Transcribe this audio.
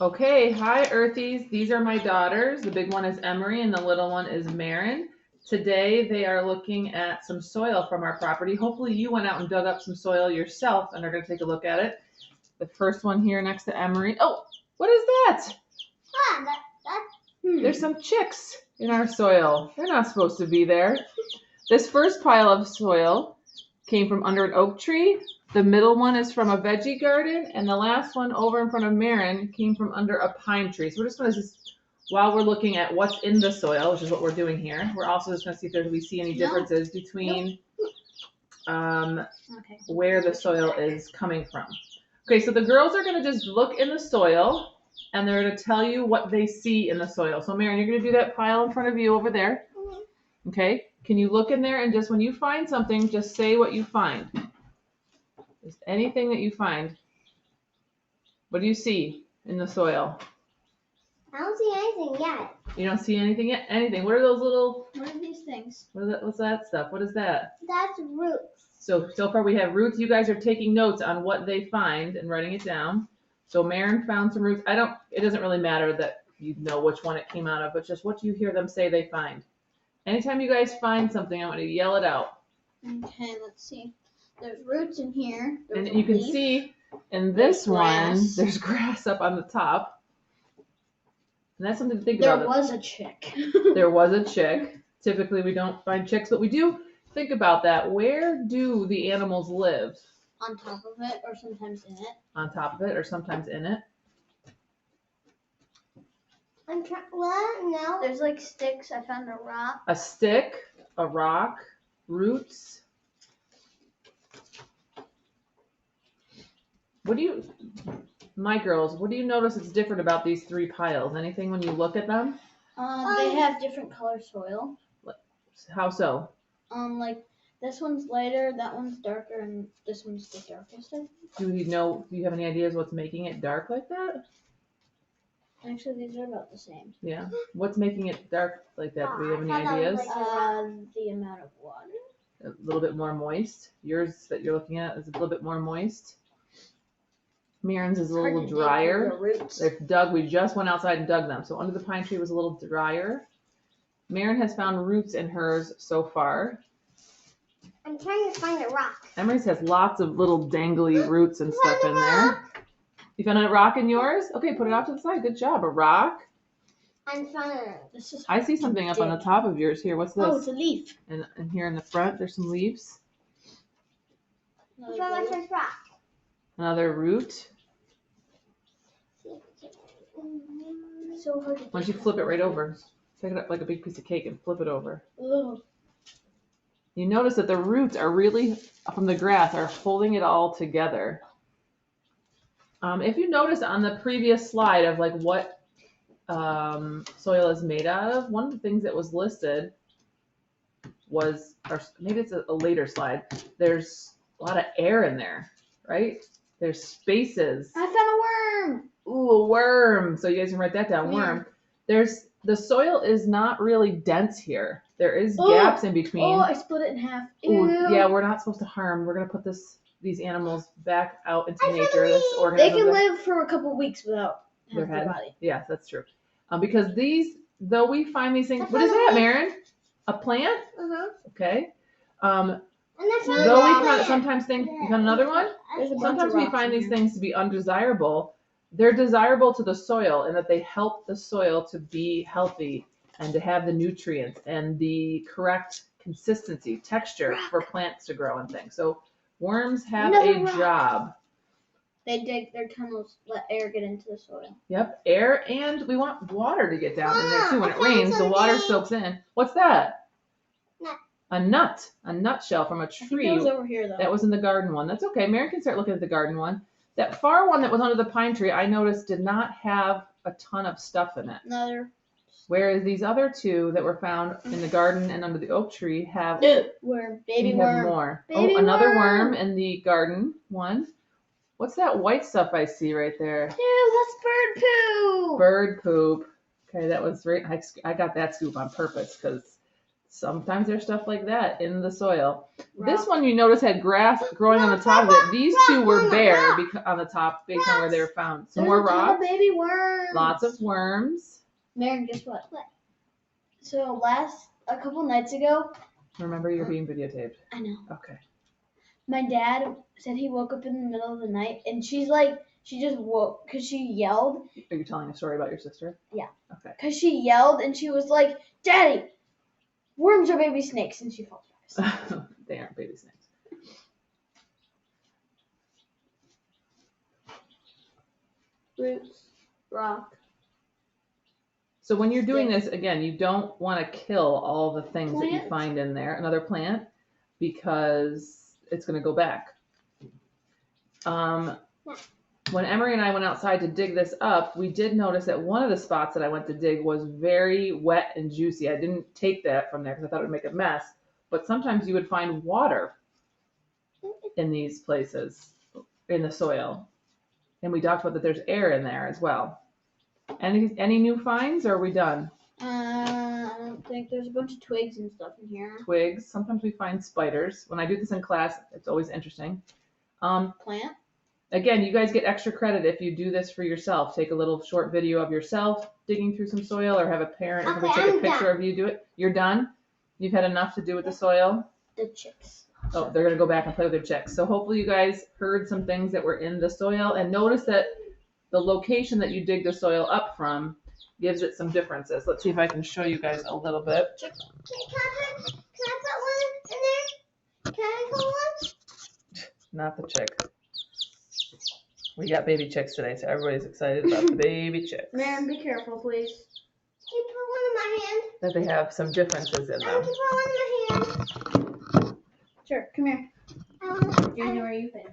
Okay, hi Earthies. These are my daughters. The big one is Emery and the little one is Marin. Today they are looking at some soil from our property. Hopefully you went out and dug up some soil yourself and are going to take a look at it. The first one here next to Emery. Oh, what is that? There's some chicks in our soil. They're not supposed to be there. This first pile of soil came from under an oak tree. The middle one is from a veggie garden, and the last one over in front of Marin came from under a pine tree. So we're just going to, while we're looking at what's in the soil, which is what we're doing here, we're also just going to see if we see any differences between where the soil is coming from. Okay, so the girls are going to just look in the soil, and they're going to tell you what they see in the soil. So Marin, you're going to do that pile in front of you over there. Okay, can you look in there and just when you find something, just say what you find. Just anything that you find. What do you see in the soil? I don't see anything yet. You don't see anything yet? Anything. What are those little... What are these things? What's that stuff? What is that? That's roots. So far we have roots. You guys are taking notes on what they find and writing it down. So Marin found some roots. It doesn't really matter that you know which one it came out of, but just what you hear them say they find. Anytime you guys find something, I want to yell it out. Okay, let's see. There's roots in here. And you can see in this one, there's grass up on the top. And that's something to think about. There was a chick. There was a chick. Typically, we don't find chicks, but we do think about that. Where do the animals live? On top of it, or sometimes in it. On top of it, or sometimes in it. What? No. There's like sticks. I found a rock. A stick, a rock, roots. My girls, what do you notice is different about these three piles? Anything when you look at them? They have different color soil. How so? Like this one's lighter, that one's darker, and this one's the darkest. Do you have any ideas what's making it dark like that? Actually, these are about the same. Yeah. What's making it dark like that? Do you have any ideas? The amount of water. A little bit more moist. Yours that you're looking at is a little bit more moist. Marin's is a little drier. We just went outside and dug them. So under the pine tree was a little drier. Marin has found roots in hers so far. I'm trying to find a rock. Emery's has lots of little dangly roots and stuff in there. You found a rock in yours? Okay, put it off to the side. Good job. A rock. I see something up on the top of yours here. What's this? Oh, it's a leaf. And here in the front, there's some leaves. Rock. Another root. So hard. Why don't you flip it right over? Take it up like a big piece of cake and flip it over. Ugh. You notice that the roots are really, from the grass, are holding it all together. If you notice on the previous slide of like what soil is made out of, one of the things that was listed was, or maybe it's a later slide, there's a lot of air in there, right? There's spaces. I found a worm. Ooh, a worm. So you guys can write that down, worm. The soil is not really dense here. There is gaps in between. Oh, I split it in half. Ooh, yeah, we're not supposed to harm. We're going to put these animals back out into nature. This organism. They can live for a couple weeks without their their body. Yes, that's true. Because though we find these things, what is that, Marin? A plant? Uh-huh. Okay. And Though we sometimes think, you found another one? Sometimes we find these things to be undesirable. They're desirable to the soil in that they help the soil to be healthy and to have the nutrients and the correct consistency, texture for plants to grow and things. So worms have a job. They dig their tunnels, let air get into the soil. Yep, air, and we want water to get down in there too. When it rains, the water soaks in. What's that? Nut. A nutshell from a tree. I think that was over here, though. That was in the garden one. That's okay. Mary can start looking at the garden one. That far one that was under the pine tree, I noticed did not have a ton of stuff in it. Another. Whereas these other two that were found in the garden and under the oak tree have worm, more. Another worm in the garden one. What's that white stuff I see right there? Dude, that's bird poop. Bird poop. Okay, that was right. I got that scoop on purpose because Sometimes there's stuff like that in the soil. Rock. This one you notice had grass growing on the top of it. These two were bare on the top based on where they were found. Some more There's a ton of rocks, baby worms. lots of worms. Maren, guess what? So a couple nights ago, Remember, you're being videotaped. I know. Okay. My dad said he woke up in the middle of the night, and she just woke because she yelled. Are you telling a story about your sister? Yeah. Okay. Because she yelled, and she was like, "Daddy, worms are baby snakes," and she fell fast. They aren't baby snakes. Roots, rock. So when you're doing this, again, you don't want to kill all the things that you Plant. find in there, another plant, because it's going to go back. When Emery and I went outside to dig this up, we did notice that one of the spots that I went to dig was very wet and juicy. I didn't take that from there because I thought it would make a mess. But sometimes you would find water in these places, in the soil. And we talked about that there's air in there as well. Any new finds, or are we done? I don't think there's a bunch of twigs and stuff in here. Twigs. Sometimes we find spiders. When I do this in class, it's always interesting. Plant. Again, you guys get extra credit if you do this for yourself. Take a little short video of yourself digging through some soil, or have a parent Okay, take a I'm picture done. of you do it. You're done? You've had enough to do with the soil? The chicks. Oh, they're going to go back and play with their chicks. So hopefully you guys heard some things that were in the soil, and notice that the location that you dig the soil up from gives it some differences. Let's see if I can show you guys a little bit. Can I put one in there? Can I put one? Not the chick. We got baby chicks today, so everybody's excited about the baby chicks. Maren, be careful, please. Can you put one in my hand? That they have some differences in I them. want to put one in my hand. Sure, come here. I want Do you know where you fit?